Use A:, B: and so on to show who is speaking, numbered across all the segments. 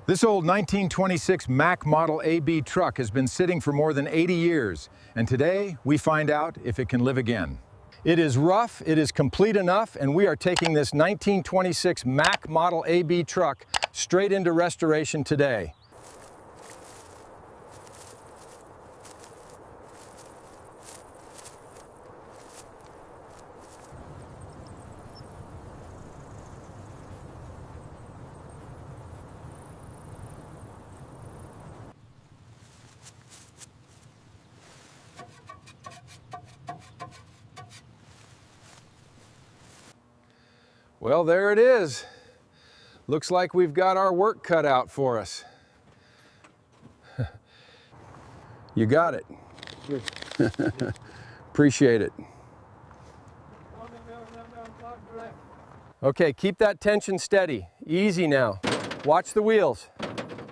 A: This old 1926 Mack Model AB truck has been sitting for more than 80 years, and today we find out if it can live again. It is rough, it is complete enough, and we are taking this 1926 Mack Model AB truck straight into restoration today. Well, there it is. Looks like we've got our work cut out for us. You got it. Appreciate it. Okay, keep that tension steady. Easy now. Watch the wheels.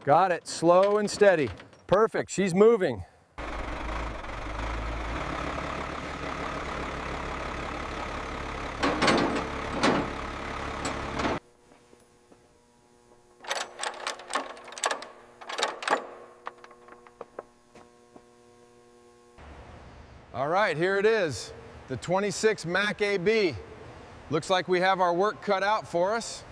A: Got it. Slow and steady. Perfect. She's moving. All right, here it is, the 26 Mack AB. Looks like we have our work cut out for us.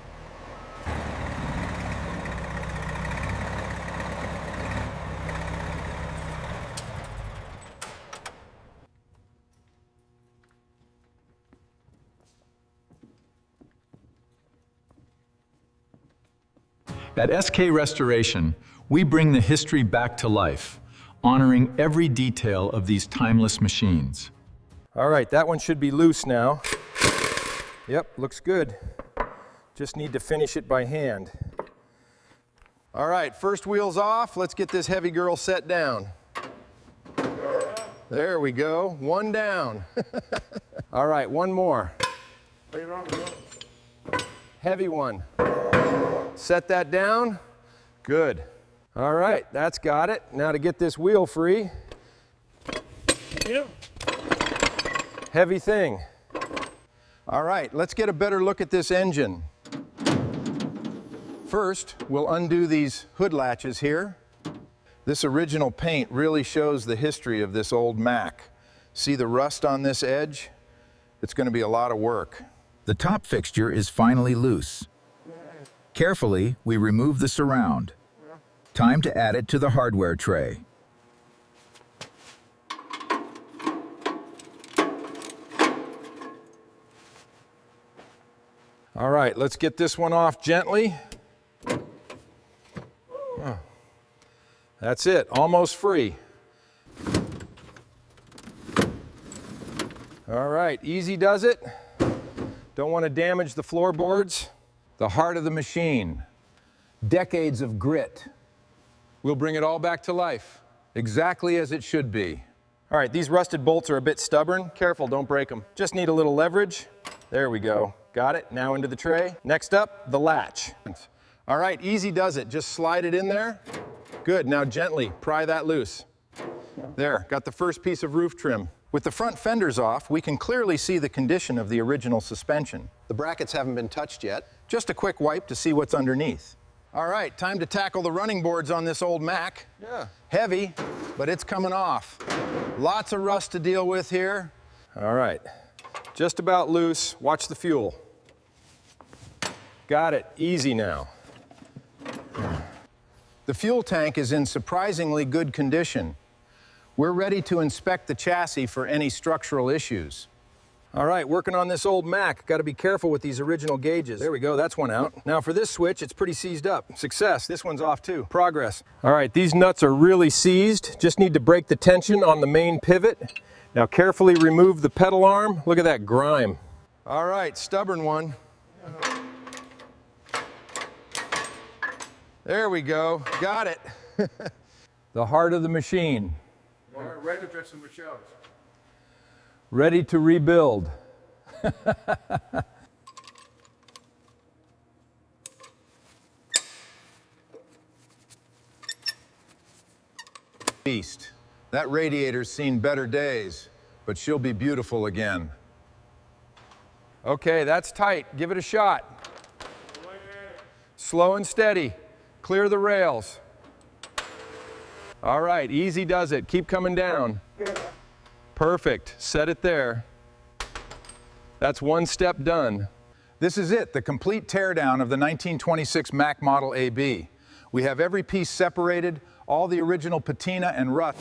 B: At SK Restoration, we bring the history back to life, honoring every detail of these timeless machines.
A: All right, that one should be loose now. Yep, looks good. Just need to finish it by hand. All right, first wheel's off. Let's get this heavy girl set down. There we go, one down. All right, one more. Heavy one. Set that down. Good. All right, that's got it. Now to get this wheel free. Yep. Heavy thing. All right, let's get a better look at this engine. First, we'll undo these hood latches here. This original paint really shows the history of this old Mack. See the rust on this edge? It's going to be a lot of work.
C: The top fixture is finally loose. Carefully, we remove the surround. Time to add it to the hardware tray.
A: All right, let's get this one off gently. Oh, that's it, almost free. All right, easy does it. Don't want to damage the floorboards. The heart of the machine. Decades of grit. We'll bring it all back to life, exactly as it should be. All right, these rusted bolts are a bit stubborn. Careful, don't break them. Just need a little leverage. There we go. Got it, now into the tray. Next up, the latch. All right, easy does it. Just slide it in there. Good, now gently pry that loose. There, got the first piece of roof trim. With the front fenders off, we can clearly see the condition of the original suspension. The brackets haven't been touched yet. Just a quick wipe to see what's underneath. All right, time to tackle the running boards on this old Mack. Yeah. Heavy, but it's coming off. Lots of rust to deal with here. All right, just about loose. Watch the fuel. Got it, easy now. The fuel tank is in surprisingly good condition. We're ready to inspect the chassis for any structural issues. All right, working on this old Mack. Got to be careful with these original gauges. There we go, that's one out. Now for this switch, it's pretty seized up. Success, this one's off too. Progress. All right, these nuts are really seized. Just need to break the tension on the main pivot. Now carefully remove the pedal arm. Look at that grime. All right, stubborn one. There we go, got it. The heart of the machine. Ready to rebuild. Beast. That radiator's seen better days, but she'll be beautiful again. Okay, that's tight. Give it a shot. Slow and steady. Clear the rails. All right, easy does it. Keep coming down. Perfect. Set it there. That's one step done.
C: This is it, the complete teardown of the 1926 Mack Model AB. We have every piece separated, all the original patina and rust.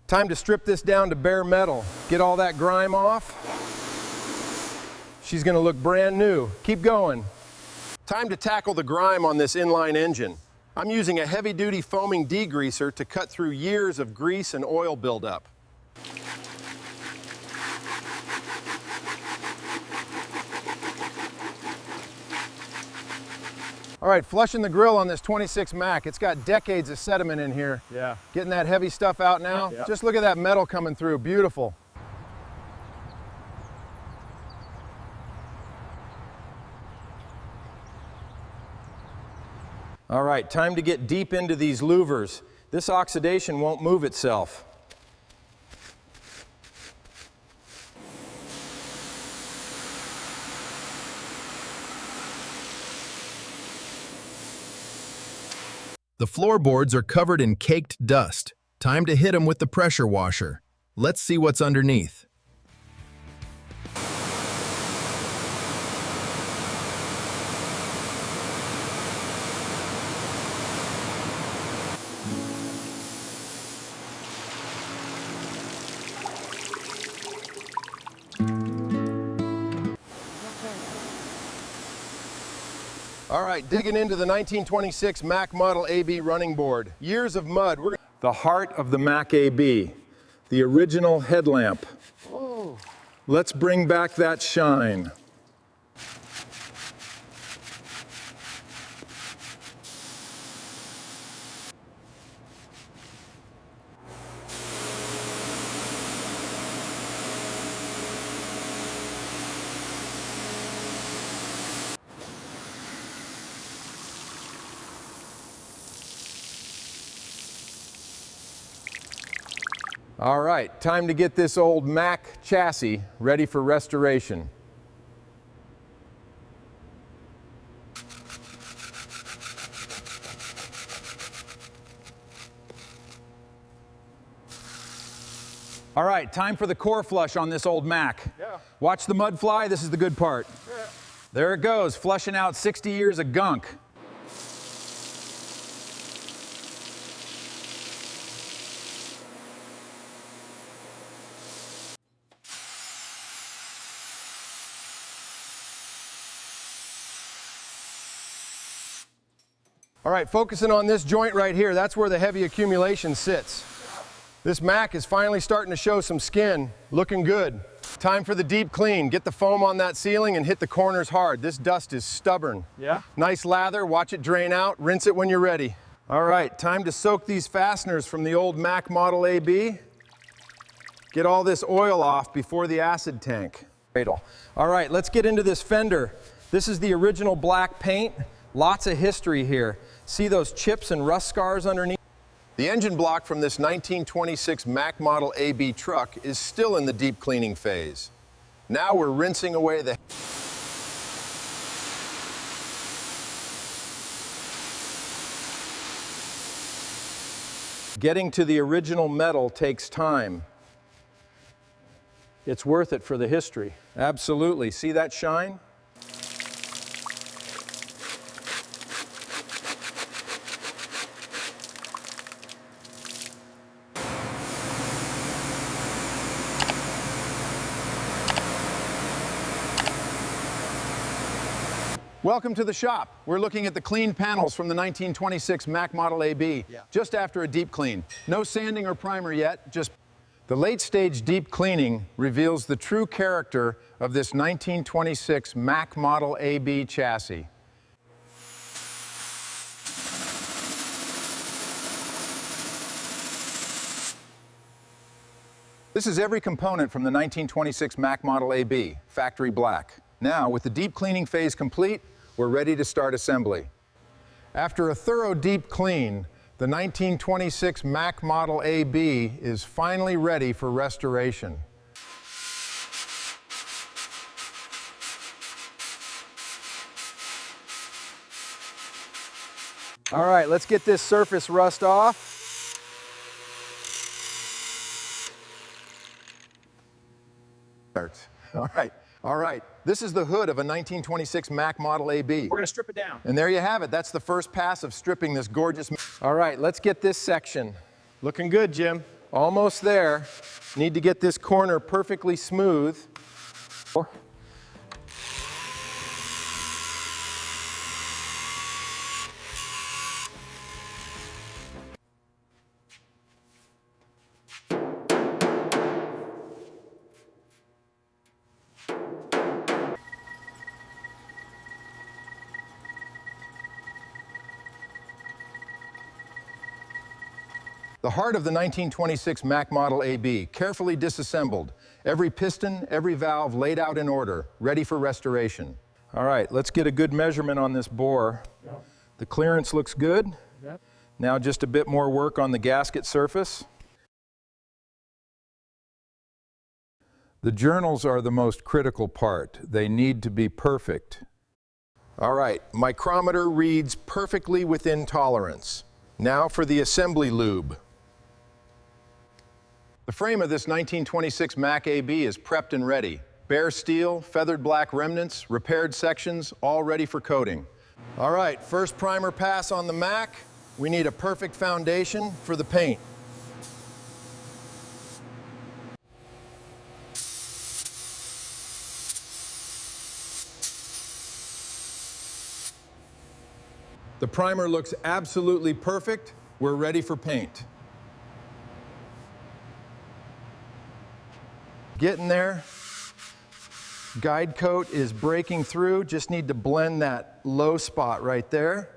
A: Time to strip this down to bare metal. Get all that grime off. She's gonna look brand new. Keep going. Time to tackle the grime on this inline engine. I'm using a heavy-duty foaming degreaser to cut through years of grease and oil buildup. All right, flushing the grill on this 26 Mack. It's got decades of sediment in here.
D: Yeah.
A: Getting that heavy stuff out now.
D: Yeah.
A: Just look at that metal coming through, beautiful. All right, time to get deep into these louvers. This oxidation won't move itself.
E: The floorboards are covered in caked dust. Time to hit them with the pressure washer. Let's see what's underneath.
A: All right, digging into the 1926 Mack Model AB running board. Years of mud. The heart of the Mack AB, the original headlamp. Oh. Let's bring back that shine. All right, time to get this old Mack chassis ready for restoration.
C: All right, time for the core flush on this old Mack.
A: Yeah.
C: Watch the mud fly, this is the good part.
A: Yeah.
C: There it goes, flushing out 60 years of gunk.
A: All right, focusing on this joint right here, that's where the heavy accumulation sits. This Mack is finally starting to show some skin, looking good. Time for the deep clean. Get the foam on that ceiling and hit the corners hard. This dust is stubborn.
D: Yeah.
A: Nice lather, watch it drain out, rinse it when you're ready. All right, time to soak these fasteners from the old Mack Model AB. Get all this oil off before the acid tank. All right, let's get into this fender. This is the original black paint. Lots of history here. See those chips and rust scars underneath? The engine block from this 1926 Mack Model AB truck is still in the deep cleaning phase. Now we're rinsing away the... Getting to the original metal takes time. It's worth it for the history. Absolutely. See that shine? Welcome to the shop. We're looking at the clean panels from the 1926 Mack Model AB, just after a deep clean. No sanding or primer yet, just... The late-stage deep cleaning reveals the true character of this 1926 Mack Model AB chassis. This is every component from the 1926 Mack Model AB, factory black. Now, with the deep cleaning phase complete, we're ready to start assembly. After a thorough deep clean, the 1926 Mack Model AB is finally ready for restoration. All right, let's get this surface rust off. All right. This is the hood of a 1926 Mack Model AB.
D: We're gonna strip it down.
A: And there you have it. That's the first pass of stripping this gorgeous. All right, let's get this section.
D: Looking good, Jim.
A: Almost there. Need to get this corner perfectly smooth. The heart of the 1926 Mack Model AB, carefully disassembled. Every piston, every valve laid out in order, ready for restoration. All right, let's get a good measurement on this bore.
D: Yep.
A: The clearance looks good.
D: Yep.
A: Now just a bit more work on the gasket surface. The journals are the most critical part. They need to be perfect. All right, micrometer reads perfectly within tolerance. Now for the assembly lube. The frame of this 1926 Mack AB is prepped and ready. Bare steel, feathered black remnants, repaired sections, all ready for coating. All right, first primer pass on the Mack. We need a perfect foundation for the paint. The primer looks absolutely perfect. We're ready for paint. Getting there. Guide coat is breaking through. Just need to blend that low spot right there.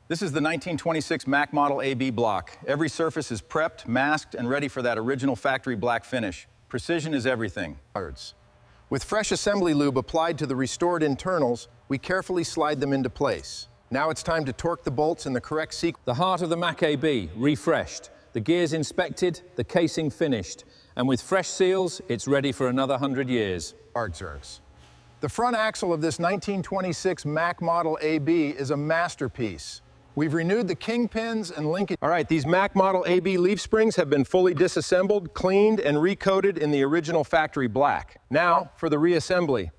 A: This is the 1926 Mack Model AB block. Every surface is prepped, masked, and ready for that original factory black finish. Precision is everything. With fresh assembly lube applied to the restored internals, we carefully slide them into place. Now it's time to torque the bolts in the correct sequence.
F: The heart of the Mack AB, refreshed. The gears inspected, the casing finished. And with fresh seals, it's ready for another 100 years.
A: The front axle of this 1926 Mack Model AB is a masterpiece. We've renewed the kingpins and linkage. All right, these Mack Model AB leaf springs have been fully disassembled, cleaned, and recoated in the original factory black. Now for the reassembly.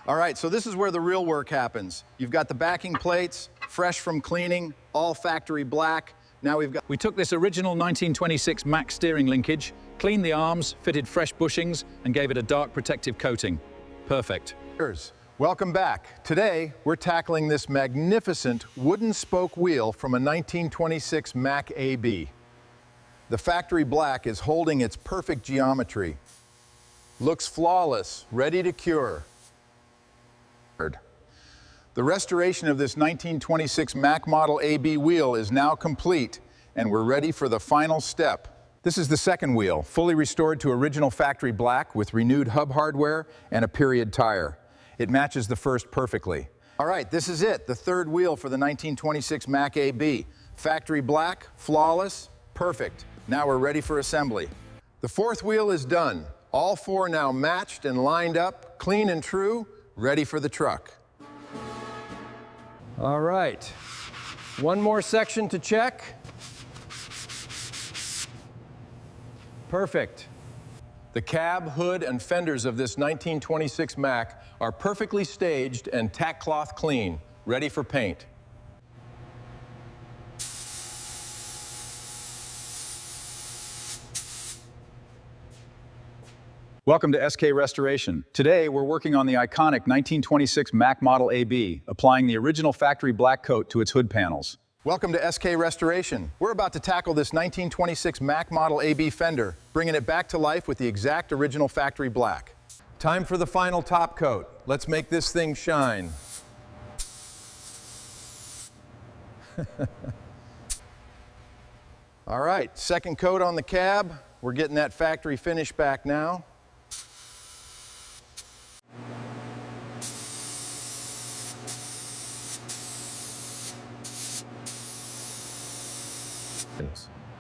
A: All right, so this is where the real work happens. You've got the backing plates, fresh from cleaning, all factory black. Now
F: We took this original 1926 Mack steering linkage, cleaned the arms, fitted fresh bushings, and gave it a dark protective coating. Perfect.
A: Welcome back. Today, we're tackling this magnificent wooden spoke wheel from a 1926 Mack AB. The factory black is holding its perfect geometry. Looks flawless, ready to cure. The restoration of this 1926 Mack Model AB wheel is now complete, and we're ready for the final step. This is the second wheel, fully restored to original factory black with renewed hub hardware and a period tire. It matches the first perfectly. All right, this is it, the third wheel for the 1926 Mack AB. Factory black, flawless, perfect. Now we're ready for assembly. The fourth wheel is done. All four now matched and lined up, clean and true, ready for the truck. All right, one more section to check. Perfect. The cab, hood, and fenders of this 1926 Mack are perfectly staged and tack cloth clean, ready for paint.
B: Welcome to SK Restoration. Today, we're working on the iconic 1926 Mack Model AB, applying the original factory black coat to its hood panels.
A: Welcome to SK Restoration. We're about to tackle this 1926 Mack Model AB fender, bringing it back to life with the exact original factory black. Time for the final top coat. Let's make this thing shine. All right, second coat on the cab. We're getting that factory finish back now.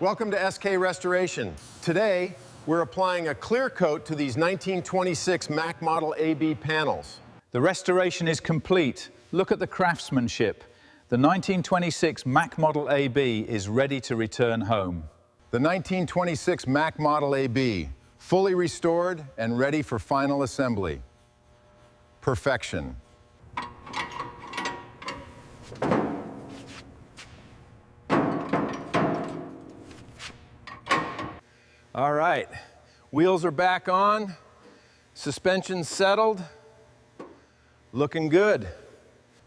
A: Welcome to SK Restoration. Today, we're applying a clear coat to these 1926 Mack Model AB panels.
F: The restoration is complete. Look at the craftsmanship. The The 1926 Mack Model AB is ready to return home.
A: The 1926 Mack Model AB, fully restored and ready for final assembly. Perfection. All right, wheels are back on, suspension settled, looking good.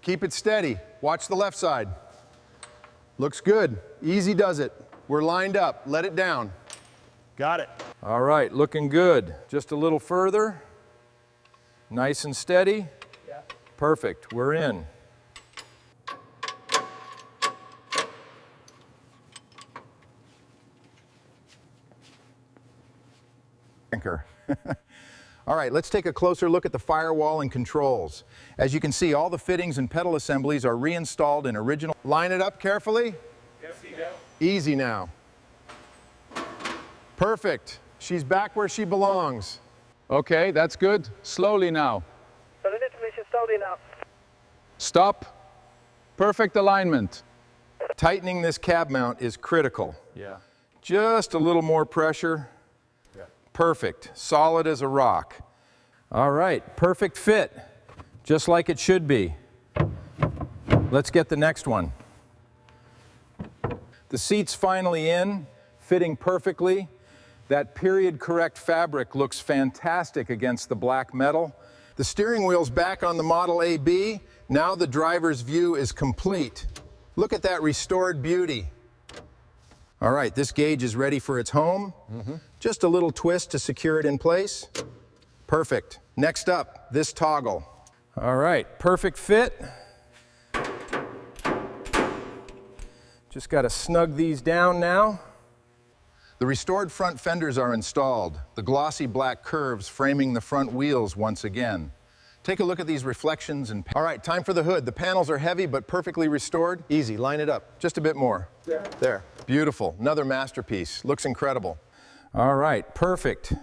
A: Keep it steady, watch the left side. Looks good, easy does it. We're lined up, let it down.
D: Got it.
A: All right, looking good. Just a little further. Nice and steady.
D: Yeah.
A: Perfect, we're in. All right, let's take a closer look at the firewall and controls. As you can see, all the fittings and pedal assemblies are reinstalled in original. Line it up carefully. Easy now. Perfect. She's back where she belongs.
F: Okay, that's good. Slowly now.
G: So a little bit slowly now.
F: Stop. Perfect alignment.
A: Tightening this cab mount is critical.
F: Yeah.
A: Just a little more pressure. Perfect, solid as a rock. All right, perfect fit, just like it should be. Let's get the next one. The seat's finally in, fitting perfectly. That period correct fabric looks fantastic against the black metal. The steering wheel's back on the Model AB. Now the driver's view is complete. Look at that restored beauty. All right, this gauge is ready for its home. Just a little twist to secure it in place. Perfect. Next up, this toggle. All right, perfect fit. Just got to snug these down now. The restored front fenders are installed, the glossy black curves framing the front wheels once again. Take a look at these reflections and... All right, time for the hood. The panels are heavy but perfectly restored. Easy, line it up. Just a bit more. There. Beautiful. Another masterpiece. Looks incredible. All right, perfect.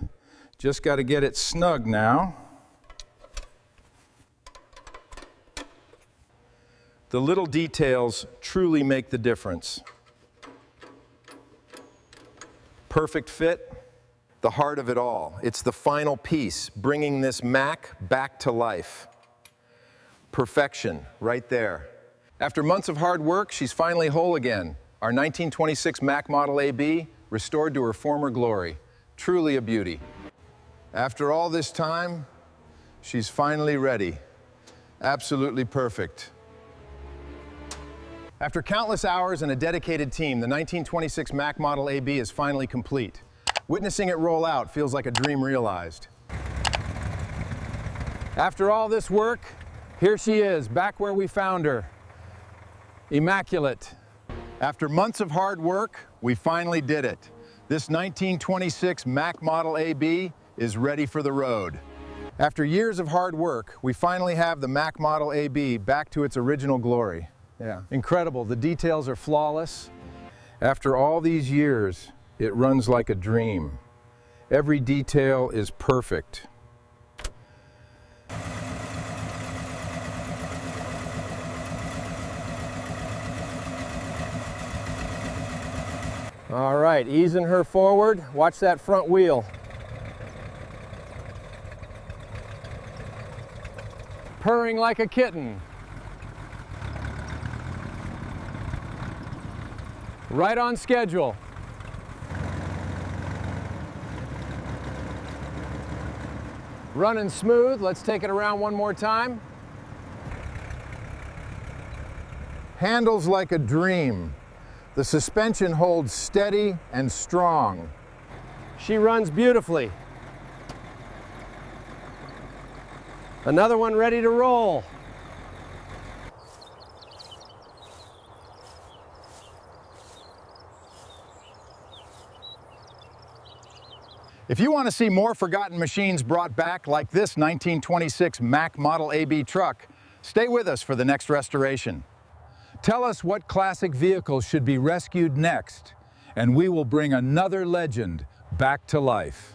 A: Just got to get it snug now. The little details truly make the difference. Perfect fit. The heart of it all. It's the final piece, bringing this Mack back to life. Perfection, right there. After months of hard work, she's finally whole again. Our 1926 Mack Model AB, restored to her former glory. Truly a beauty. After all this time, she's finally ready. Absolutely perfect. After countless hours and a dedicated team, the 1926 Mack Model AB is finally complete. Witnessing it roll out feels like a dream realized. After all this work, here she is, back where we found her. Immaculate. After months of hard work, we finally did it. This 1926 Mack Model AB is ready for the road. After years of hard work, we finally have the Mack Model AB back to its original glory. Yeah, incredible. The details are flawless. After all these years, it runs like a dream. Every detail is perfect. All right, easing her forward. Watch that front wheel. Purring like a kitten. Right on schedule. Running smooth. Let's take it around one more time. Handles like a dream. The suspension holds steady and strong. She runs beautifully. Another one ready to roll. If you want to see more forgotten machines brought back like this 1926 Mack Model AB truck, stay with us for the next restoration. Tell us what classic vehicles should be rescued next, and we will bring another legend back to life.